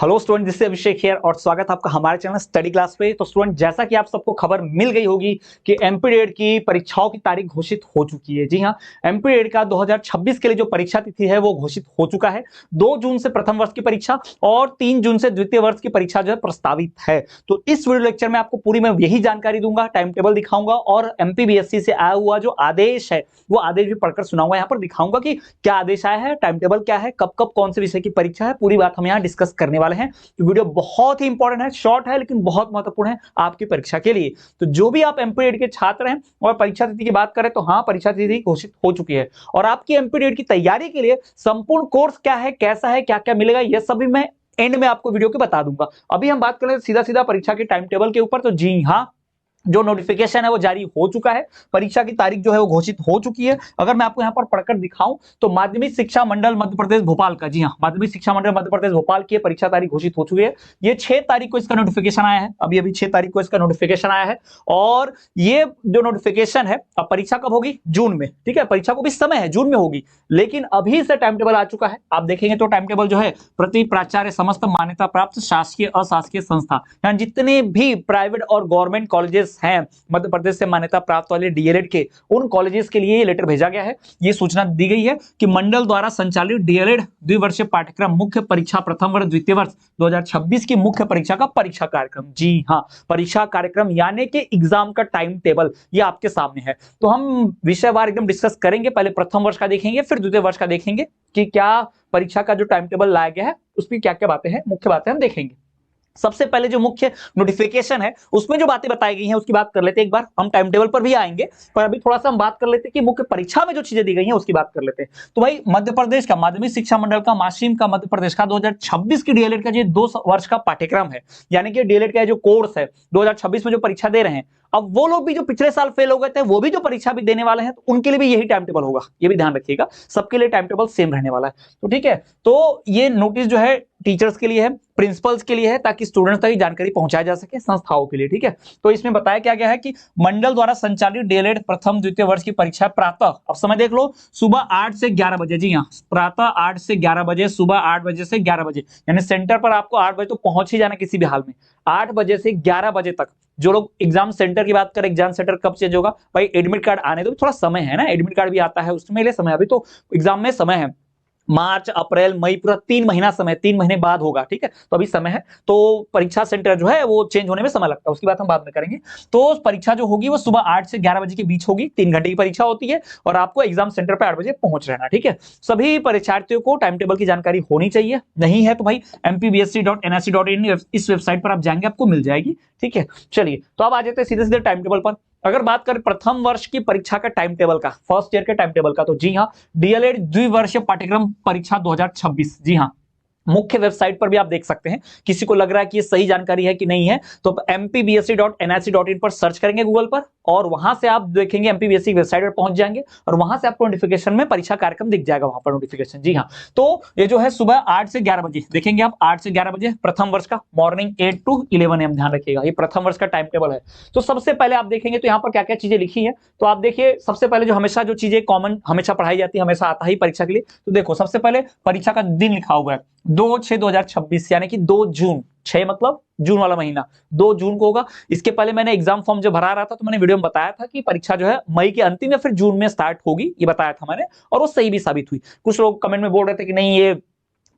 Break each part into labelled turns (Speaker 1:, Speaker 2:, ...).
Speaker 1: Hello student, this is Abhishek here और स्वागत है आपका हमारे चैनल स्टडी क्लास पे। तो स्टूडेंट, जैसा कि आप सबको खबर मिल गई होगी कि एमपीडेड की परीक्षाओं की तारीख घोषित हो चुकी है। जी हाँ, एमपीडेड का 2026 के लिए जो परीक्षा तिथि है वो घोषित हो चुका है। 2 जून से प्रथम वर्ष की परीक्षा और 3 जून से द्वितीय वर्ष की परीक्षा जो है प्रस्तावित है। तो इस वीडियो लेक्चर में आपको पूरी मैं यही जानकारी दूंगा, टाइम टेबल दिखाऊंगा और एमपीबीएससी से आया हुआ जो आदेश है वो आदेश भी पढ़कर सुनाऊंगा। यहाँ पर दिखाऊंगा कि क्या आदेश आया है, टाइम टेबल क्या है, कब कब कौन से विषय की परीक्षा है, पूरी बात हम यहाँ डिस्कस करने वाले हैं। तो वीडियो बहुत ही इंपॉर्टेंट है, शॉर्ट है लेकिन बहुत महत्वपूर्ण है आपकी परीक्षा के लिए। तो जो भी आप एमपीडेड के छात्र हैं और परीक्षा तिथि की बात करें तो हाँ, परीक्षा तिथि घोषित हो चुकी है और आपकी एमपीडेड की तैयारी के लिए संपूर्ण कोर्स क्या है, कैसा है, क्या क्या मिलेगा, यह सभी मैं एंड में आपको वीडियो के बता दूंगा। अभी हम बात करें सीधा सीधा परीक्षा के टाइम टेबल के ऊपर। तो जी हाँ, जो नोटिफिकेशन है वो जारी हो चुका है, परीक्षा की तारीख जो है वो घोषित हो चुकी है। अगर मैं आपको यहाँ पर पढ़कर दिखाऊं तो माध्यमिक शिक्षा मंडल मध्य प्रदेश भोपाल का, जी हाँ, माध्यमिक शिक्षा मंडल मध्य प्रदेश भोपाल की परीक्षा तारीख घोषित हो चुकी है। ये 6 तारीख को इसका नोटिफिकेशन आया है, अभी 6 तारीख को इसका नोटिफिकेशन आया है। और ये जो नोटिफिकेशन है, अब परीक्षा कब होगी? जून में। ठीक है, परीक्षा को भी समय है, जून में होगी, लेकिन अभी से टाइम टेबल आ चुका है। आप देखेंगे तो टाइम टेबल जो है प्रति प्राचार्य समस्त मान्यता प्राप्त शासकीय अशासकीय संस्था, यानी जितने भी प्राइवेट और गवर्नमेंट कॉलेजेस हैं मध्य प्रदेश से मान्यता प्राप्त वाले डीएलएड के, उन कॉलेजेस के लिए ये लेटर भेजा गया है। ये सूचना दी गई है कि मंडल द्वारा संचालित डीएलएड द्विवर्षीय पाठ्यक्रम मुख्य परीक्षा प्रथम वर्ष द्वितीय वर्ष 2026 की मुख्य परीक्षा का परीक्षा कार्यक्रम, जी हाँ, परीक्षा कार्यक्रम यानी कि एग्जाम का टाइम टेबल ये आपके सामने है। तो हम विषयवार एकदम डिस्कस करेंगे। पहले प्रथम वर्ष का देखेंगे, फिर द्वितीय वर्ष का देखेंगे कि क्या परीक्षा का जो टाइम टेबल लाया गया है उसकी क्या क्या बातें हैं, मुख्य बातें हम देखेंगे। सबसे पहले जो मुख्य नोटिफिकेशन है उसमें जो बातें बताई गई हैं उसकी बात कर लेते हैं। एक बार हम टाइम टेबल पर भी आएंगे, पर अभी थोड़ा सा हम बात कर लेते हैं कि मुख्य परीक्षा में जो चीजें दी गई हैं उसकी बात कर लेते हैं। तो भाई, मध्य प्रदेश का माध्यमिक शिक्षा मंडल का, माशिम का मध्य प्रदेश का 2026 की डीएलएड का जो 2 वर्ष का पाठ्यक्रम है, यानी कि डीएलएड का जो कोर्स है 2026 में जो परीक्षा दे रहे हैं, अब वो लोग भी जो पिछले साल फेल हो गए थे वो भी जो परीक्षा भी देने वाले हैं, तो उनके लिए भी यही टाइम टेबल होगा। ये भी ध्यान रखिएगा, सबके लिए टाइम टेबल सेम रहने वाला है। तो ठीक है, तो ये नोटिस जो है टीचर्स के लिए है, प्रिंसिपल्स के लिए है, ताकि स्टूडेंट्स तक जानकारी पहुंचाई जा सके, संस्थाओं के लिए। ठीक है, तो इसमें बताया क्या गया है कि मंडल द्वारा संचालित डीएलएड प्रथम द्वितीय वर्ष की परीक्षा प्रातः, अब समय देख लो, सुबह 8 से 11 बजे। जी हाँ, प्रातः 8 से 11 बजे, सुबह 8 बजे से 11 बजे, यानी सेंटर पर आपको 8 बजे तो पहुंच ही जाना किसी भी हाल में। 8 बजे से 11 बजे तक जो लोग एग्जाम सेंटर की बात करें, एग्जाम सेंटर कब चेंज होगा भाई? एडमिट कार्ड आने दो, थोड़ा समय है ना, एडमिट कार्ड भी आता है उसमें लिए समय, अभी तो एग्जाम में समय है, मार्च अप्रैल मई पूरा 3 महीना समय, 3 महीने बाद होगा। ठीक है, तो अभी समय है, तो परीक्षा सेंटर जो है वो चेंज होने में समय लगता है, उसकी बात हम बाद में करेंगे। तो परीक्षा जो होगी वो सुबह 8 से 11 बजे के बीच होगी, 3 घंटे की परीक्षा होती है और आपको एग्जाम सेंटर पर 8 बजे पहुंच रहना। ठीक है, सभी परीक्षार्थियों को टाइम टेबल की जानकारी होनी चाहिए, नहीं है तो भाई mpbsc.nic.in इस वेबसाइट पर आप जाएंगे, आपको मिल जाएगी। ठीक है, चलिए तो अब आ जाते हैं सीधे सीधे टाइम टेबल पर। अगर बात करें प्रथम वर्ष की परीक्षा का टाइम टेबल का, फर्स्ट ईयर के टाइम टेबल का, तो जी हाँ, डीएलएड द्विवर्षीय पाठ्यक्रम परीक्षा 2026, जी हाँ, मुख्य वेबसाइट पर भी आप देख सकते हैं। किसी को लग रहा है कि ये सही जानकारी है कि नहीं है, तो mpbsc.nic.in पर सर्च करेंगे गूगल पर और वहां से आप देखेंगे, एमपीबीएससी वेबसाइट पर पहुंच जाएंगे और वहां से आपको नोटिफिकेशन में परीक्षा कार्यक्रम दिख जाएगा, वहां पर नोटिफिकेशन। जी हाँ, तो ये जो है सुबह 8 से 11 बजे देखेंगे आप, 8 से 11 बजे प्रथम वर्ष का, मॉर्निंग 8 to 11 AM, ध्यान रखिएगा, ये प्रथम वर्ष का टाइम टेबल है। तो सबसे पहले आप देखेंगे तो यहाँ पर क्या क्या चीजें लिखी है, तो आप देखिए सबसे पहले जो हमेशा जो चीजें कॉमन हमेशा पढ़ाई जाती है, हमेशा आता ही परीक्षा के लिए, तो देखो सबसे पहले परीक्षा का दिन लिखा हुआ है 2/6/2026, यानी कि 2 जून, 6 मतलब जून वाला महीना, 2 जून को होगा। इसके पहले मैंने एग्जाम फॉर्म जब भरा रहा था तो मैंने वीडियो में बताया था कि परीक्षा जो है मई के अंतिम या फिर जून में स्टार्ट होगी, ये बताया था मैंने, और वो सही भी साबित हुई। कुछ लोग कमेंट में बोल रहे थे कि नहीं, ये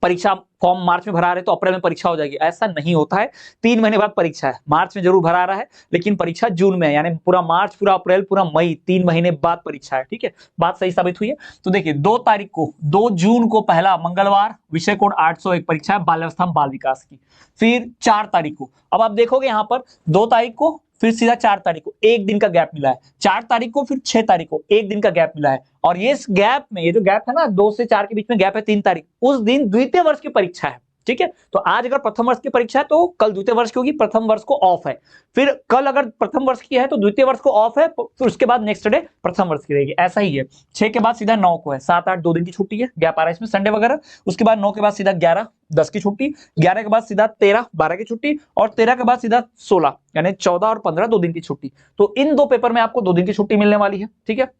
Speaker 1: परीक्षा फॉर्म मार्च में भरा रहे तो अप्रैल में परीक्षा हो जाएगी, ऐसा नहीं होता है। 3 महीने बाद परीक्षा है, मार्च में जरूर भरा रहा है लेकिन परीक्षा जून में है, यानी पूरा मार्च, पूरा अप्रैल, पूरा मई, 3 महीने बाद परीक्षा है। ठीक है, बात सही साबित हुई है। तो देखिए 2 तारीख को, 2 जून को पहला मंगलवार, विषय कोड 801 परीक्षा है बाल अवस्था बाल विकास की। फिर 4 तारीख को, अब आप देखोगे यहाँ पर 2 तारीख को, फिर सीधा 4 तारीख को, एक दिन का गैप मिला है, 4 तारीख को, फिर 6 तारीख को, एक दिन का गैप मिला है। और ये इस गैप में, ये जो गैप है ना 2 से 4 के बीच में गैप है, 3 तारीख, उस दिन द्वितीय वर्ष की परीक्षा है। ठीक है, तो आज अगर प्रथम वर्ष की परीक्षा है तो कल द्वितीय वर्ष की होगी, प्रथम वर्ष को ऑफ है। फिर कल अगर प्रथम वर्ष की है तो द्वितीय वर्ष को ऑफ है, फिर उसके बाद नेक्स्ट डे प्रथम वर्ष की रहेगी, ऐसा ही है। 6 के बाद सीधा 9 को है, 7 8 2 दिन की छुट्टी है, गैप आ रहा है इसमें, संडे वगैरह। उसके बाद 9 के बाद सीधा 11 10 की छुट्टी, 11 के बाद सीधा 13 12 की छुट्टी, और 13 के बाद सीधा 16, यानी 14 और 15 2 दिन की छुट्टी। तो इन 2 पेपर में आपको 2 दिन की छुट्टी मिलने वाली है। ठीक है,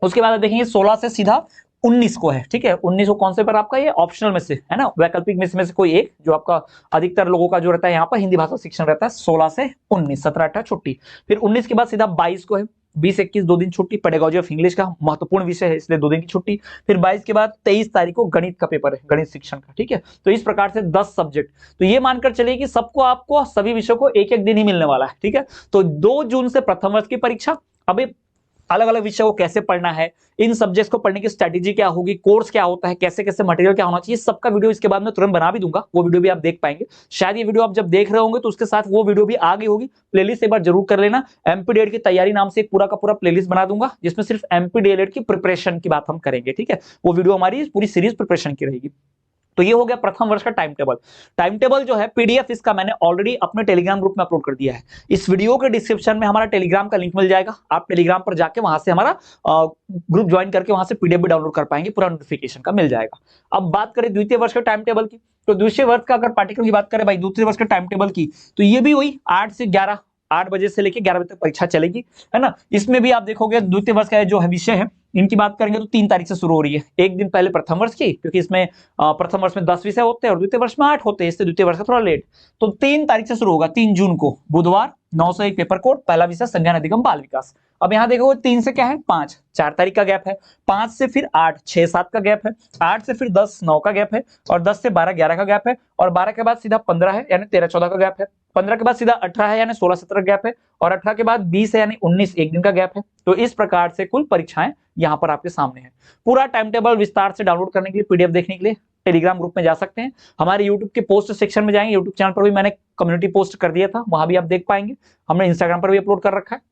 Speaker 1: उसके बाद देखेंगे 16 से सीधा 19 को है, ठीक है। 19 को कौन से पर आपका, ये ऑप्शनल में से है ना, वैकल्पिक में से कोई एक, जो आपका अधिकतर लोगों का जो रहता है यहाँ पर हिंदी भाषा शिक्षण रहता है 16 से 19, 17 18 छुट्टी। फिर 19 के बाद सीधा 22 को है, 20 21 2 दिन छुट्टी, पेडागोजी ऑफ इंग्लिश का महत्वपूर्ण विषय है इसलिए 2 दिन की छुट्टी। फिर 22 के बाद 23 तारीख को गणित का पेपर है, गणित शिक्षण का, ठीक है। तो इस प्रकार से 10 सब्जेक्ट, तो ये मानकर चलिए कि सबको आपको सभी विषयों को एक एक दिन ही मिलने वाला है, ठीक है। तो 2 जून से प्रथम वर्ष की परीक्षा। अभी अलग अलग विषय को कैसे पढ़ना है, इन सब्जेक्ट्स को पढ़ने की स्ट्रेटेजी क्या होगी, कोर्स क्या होता है, कैसे कैसे मटेरियल क्या होना चाहिए, सबका वीडियो इसके बाद में तुरंत बना भी दूंगा, वो वीडियो भी आप देख पाएंगे। शायद ये वीडियो आप जब देख रहे होंगे तो उसके साथ वो वीडियो भी आ गई होगी, प्लेलिस्ट एक बार जरूर कर लेना। एमपीडीएड की तैयारी नाम से एक पूरा का पूरा प्लेलिस्ट बना दूंगा, जिसमें सिर्फ एमपीडीएड की प्रिपरेशन की बात हम करेंगे, ठीक है। वो वीडियो हमारी पूरी सीरीज प्रिपरेशन की रहेगी। तो ये हो गया प्रथम वर्ष का टाइम टेबल। टाइम टेबल जो है पीडीएफ इसका मैंने ऑलरेडी अपने टेलीग्राम ग्रुप में अपलोड कर दिया है। इस वीडियो के डिस्क्रिप्शन में हमारा टेलीग्राम का लिंक मिल जाएगा, आप टेलीग्राम पर जाके वहां से हमारा ग्रुप ज्वाइन करके वहां से पीडीएफ भी डाउनलोड कर पाएंगे, पूरा नोटिफिकेशन का मिल जाएगा। अब बात करें द्वितीय वर्ष के टाइम टेबल की, तो द्वितीय वर्ष का अगर पाठ्यक्रम की बात करें भाई, द्वितीय वर्ष के टाइम टेबल की, तो ये भी वही 8 से 11, 8 बजे से लेकर 11 बजे तक परीक्षा चलेगी, है ना। इसमें भी आप देखोगे द्वितीय वर्ष का जो है विषय है, इनकी बात करेंगे तो 3 तारीख से शुरू हो रही है, एक दिन पहले प्रथम वर्ष की, क्योंकि इसमें प्रथम वर्ष में 10 विषय होते हैं और द्वितीय वर्ष में 8 होते हैं, इससे द्वितीय वर्ष का थोड़ा लेट। तो 3 तारीख से शुरू होगा, 3 जून को बुधवार, 9 से 1 पेपर कोड, पहला विषय संज्ञान अधिगम बाल विकास। अब यहाँ देखो 3 से क्या है 5, 4 तारीख का गैप है, 5 से फिर 8, 6 7 का गैप है, 8 से फिर 10 9 का गैप है, और 10 से 12 11 का गैप है, और 12 के बाद सीधा 15 है यानी 13 14 का गैप है, 15 के बाद सीधा 18 है यानी 16 17 का गैप है, और 18 के बाद 20 है यानी 19, एक दिन का गैप है। तो इस प्रकार से कुल परीक्षाएं यहाँ पर आपके सामने है। पूरा टाइम टेबल विस्तार से डाउनलोड करने के लिए, पीडीएफ देखने के लिए टेलीग्राम ग्रुप में जा सकते हैं। हमारे यूट्यूब के पोस्ट सेक्शन में जाएंगे, यूट्यूब चैनल पर भी मैंने कम्युनिटी पोस्ट कर दिया था, वहां भी आप देख पाएंगे, हमने इंस्टाग्राम पर भी अपलोड कर रखा है।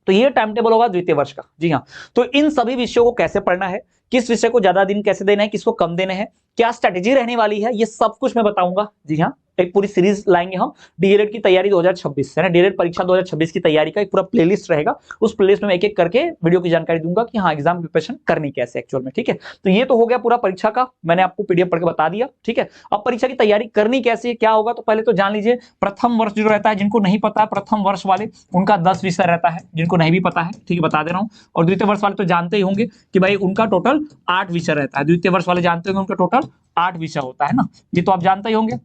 Speaker 1: तो ये टाइम टेबल होगा द्वितीय वर्ष का, जी हाँ। तो इन सभी विषयों को कैसे पढ़ना है, किस विषय को ज्यादा दिन कैसे देना है, किसको कम देने हैं, क्या स्ट्रेटेजी रहने वाली है, ये सब कुछ मैं बताऊंगा, जी हाँ। एक पूरी सीरीज लाएंगे हम, डीएलएड की तैयारी 2026 है ना, डीएलएड परीक्षा 2026 की तैयारी का एक पूरा प्लेलिस्ट रहेगा। उस प्लेलिस्ट में एक एक करके वीडियो की जानकारी दूंगा कि हाँ एग्जाम प्रिपरेशन करनी कैसे एक्चुअल में, ठीक है। तो ये तो हो गया पूरा परीक्षा का, मैंने आपको पीडीएफ पढ़ के बता दिया, ठीक है। अब परीक्षा की तैयारी करनी कैसे है, क्या होगा, तो पहले तो जान लीजिए प्रथम वर्ष जो रहता है, जिनको नहीं पता प्रथम वर्ष वाले, उनका 10 विषय रहता है, जिनको नहीं भी पता है, ठीक है, बता दे रहा हूँ। और द्वितीय वर्ष वाले तो जानते ही होंगे कि भाई उनका टोटल 8 विषय रहता है, द्वितीय वर्ष वाले जानते होंगे उनका टोटल 8 विषय होता है ना, ये तो आप जानते ही होंगे।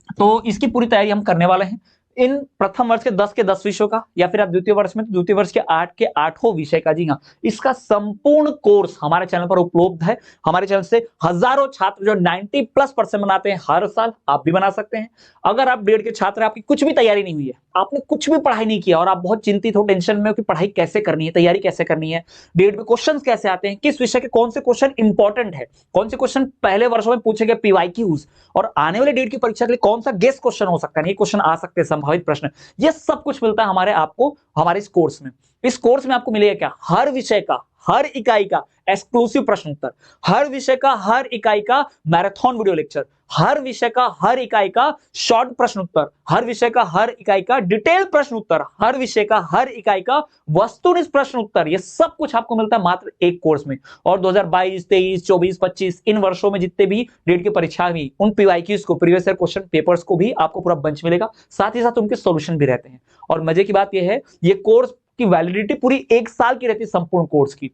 Speaker 1: तो इसकी पूरी तैयारी हम करने वाले हैं, इन प्रथम वर्ष के 10 विषयों का, या फिर आप द्वितीय वर्ष में तो द्वितीय वर्ष के 8 विषय का, जी हाँ। इसका संपूर्ण कोर्स हमारे चैनल पर उपलब्ध है। हमारे चैनल से हजारों छात्र जो 90+% बनाते हैं हर साल, आप भी बना सकते हैं। अगर आप बीएड के छात्र, आपकी कुछ भी तैयारी नहीं हुई है, आपने कुछ भी पढ़ाई नहीं किया और आप बहुत चिंतित हो, टेंशन में हो कि पढ़ाई कैसे करनी है, तैयारी कैसे करनी है, बीएड में क्वेश्चंस कैसे आते हैं, किस विषय के कौन से क्वेश्चन इंपॉर्टेंट है, कौन से क्वेश्चन पहले वर्षों में पूछे गए पीवाईक्यूज, और आने वाले डेट की परीक्षा के लिए कौन सा गेस्ट क्वेश्चन हो सकता है, ये क्वेश्चन आ सकते हैं, संभावित प्रश्न, ये सब कुछ मिलता है हमारे आपको हमारे इस कोर्स में। इस कोर्स में आपको मिलेगा क्या, हर विषय का, हर इकाई का एक्सक्लूसिव प्रश्न उत्तर, हर विषय का, हर इकाई का मैराथन वीडियो लेक्चर, हर विषय का, हर इकाई का शॉर्ट प्रश्न उत्तर, हर विषय का, हर इकाई का डिटेल प्रश्न उत्तर, हर विषय का, हर इकाई का वस्तुनिष्ठ प्रश्न उत्तर, ये सब कुछ आपको मिलता है मात्र एक कोर्स में। और 2022, 23, 24, 25 इन वर्षों में जितने भी डेट की परीक्षा हुई, उन पीवाईक्यूज को, प्रीवियस ईयर क्वेश्चन पेपर्स को भी आपको पूरा बंच मिलेगा, साथ ही साथ उनके सॉल्यूशन भी रहते हैं। और मजे की बात यह है, ये कोर्स की वैलिडिटी पूरी 1 साल की रहती है संपूर्ण कोर्स की।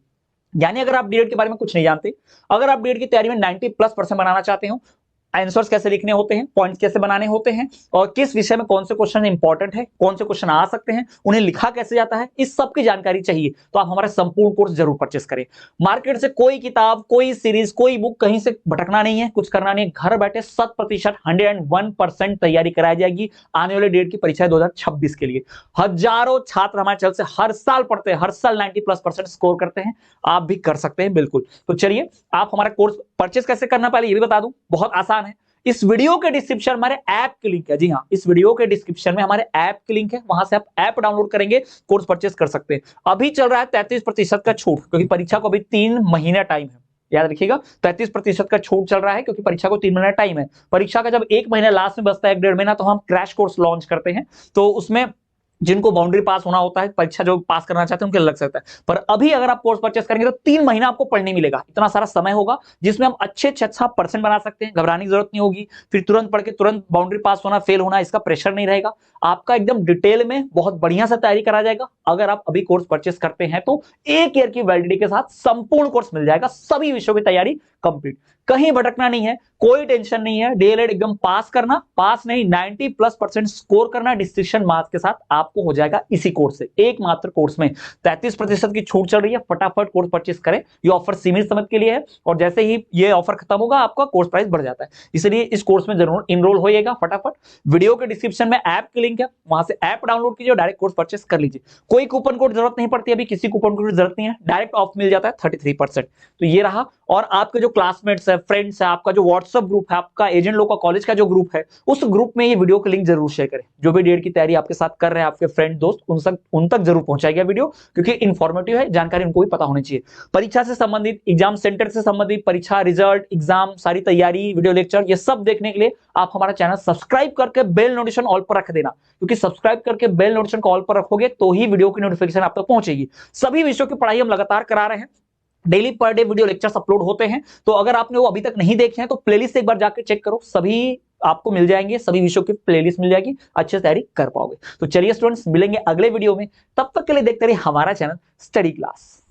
Speaker 1: यानी अगर आप डीएड के बारे में कुछ नहीं जानते, अगर आप डीएड की तैयारी में 90+% बनाना चाहते हो, आंसर्स कैसे लिखने होते हैं, पॉइंट्स कैसे बनाने होते हैं, और किस विषय में कौन से क्वेश्चन इंपॉर्टेंट है, कौन से क्वेश्चन आ सकते हैं, उन्हें लिखा कैसे जाता है, इस सब की जानकारी चाहिए तो आप हमारा संपूर्ण कोर्स जरूर परचेस करें। मार्केट से कोई किताब, कोई सीरीज, कोई बुक कहीं से भटकना नहीं है, कुछ करना नहीं है, घर बैठे 100% 101% तैयारी कराई जाएगी आने वाले डेट की परीक्षा 2026 के लिए। हजारों छात्र हमारे चैनल से हर साल पढ़ते हैं, हर साल 90+% स्कोर करते हैं, आप भी कर सकते हैं बिल्कुल। तो चलिए, आप हमारा कोर्स परचेस कैसे करना, पहले ये भी बता दूं, बहुत आसान है। इस वीडियो के डिस्क्रिप्शन हमारे ऐप की लिंक है, जी हाँ, इस वीडियो के डिस्क्रिप्शन में हमारे ऐप की लिंक है, वहां से आप ऐप डाउनलोड करेंगे, कोर्स परचेस कर सकते हैं। अभी चल रहा है 33% का छूट, क्योंकि परीक्षा को अभी 3 महीने टाइम है, याद रखिएगा 33% का छूट चल रहा है, क्योंकि परीक्षा को 3 महीने टाइम है। परीक्षा का जब 1 महीना लास्ट में बचता है, 1 डेढ़ महीना, तो हम क्रैश कोर्स लॉन्च करते हैं, तो उसमें जिनको बाउंड्री पास होना होता है, परीक्षा जो पास करना चाहते हैं उनके लिए लग सकता है। पर अभी अगर आप कोर्स परचेस करेंगे तो 3 महीना आपको पढ़ने मिलेगा, इतना सारा समय होगा जिसमें हम अच्छे अच्छा परसेंट बना सकते हैं, घबराने की जरूरत नहीं होगी। फिर तुरंत पढ़ के तुरंत बाउंड्री पास होना, फेल होना, इसका प्रेशर नहीं रहेगा। आपका एकदम डिटेल में बहुत बढ़िया से तैयारी करा जाएगा। अगर आप अभी कोर्स परचेस करते हैं तो 1 ईयर की वैलिडिटी के साथ संपूर्ण कोर्स मिल जाएगा, सभी विषयों की तैयारी कंप्लीट, कहीं भटकना नहीं है, कोई टेंशन नहीं है। डीएलएड एकदम पास करना, पास नहीं 90+% स्कोर करना डिस्टिंक्शन मार्क्स के साथ आपको हो जाएगा इसी कोर्स से। एकमात्र कोर्स में 33% की छूट चल रही है, फटाफट कोर्स परचेस करें। ये ऑफर सीमित समय के लिए है और जैसे ही ये ऑफर खत्म होगा आपका कोर्स प्राइस बढ़ जाता है, इसलिए इस कोर्स में जरूर इनरोल होइएगा फटाफट। वीडियो के डिस्क्रिप्शन में ऐप की लिंक है, वहां से ऐप डाउनलोड कीजिए और डायरेक्ट कोर्स परचेस कर लीजिए। कोई कूपन कोड जरूरत नहीं पड़ती, अभी किसी कूपन कोड की जरूरत नहीं है, डायरेक्ट ऑफ मिल जाता है 33%। तो ये रहा। और आपके जो क्लासमेट्स है, फ्रेंड्स है, आपका जो व्हाट्सएप ग्रुप है, आपका एजेंट लोग का कॉलेज का जो ग्रुप है, उस ग्रुप में ये वीडियो का लिंक जरूर शेयर करें। जो भी डेट की तैयारी आपके साथ कर रहे हैं आपके फ्रेंड दोस्त, उन तक जरूर पहुंचाएगा वीडियो, क्योंकि इंफॉर्मेटिव है, जानकारी उनको भी पता होनी चाहिए। परीक्षा से संबंधित, एग्जाम सेंटर से संबंधित, परीक्षा रिजल्ट, एग्जाम, सारी तैयारी, वीडियो लेक्चर, ये सब देखने के लिए आप हमारा चैनल सब्सक्राइब करके बेल नोटिफिकेशन ऑल पर रख देना, क्योंकि सब्सक्राइब करके बेल नोटिफिकेशन को ऑल पर रखोगे तो ही वीडियो की नोटिफिकेशन आप तक पहुंचेगी। सभी विषयों की पढ़ाई हम लगातार करा रहे हैं, daily per day video lectures upload होते हैं। तो अगर आपने वो अभी तक नहीं देखे हैं तो प्लेलिस्ट एक बार जाकर चेक करो, सभी आपको मिल जाएंगे, सभी विषयों की प्लेलिस्ट मिल जाएगी, अच्छे से तैयारी कर पाओगे। तो चलिए स्टूडेंट्स, मिलेंगे अगले वीडियो में, तब तक के लिए देखते रहिए हमारा चैनल स्टडी क्लास।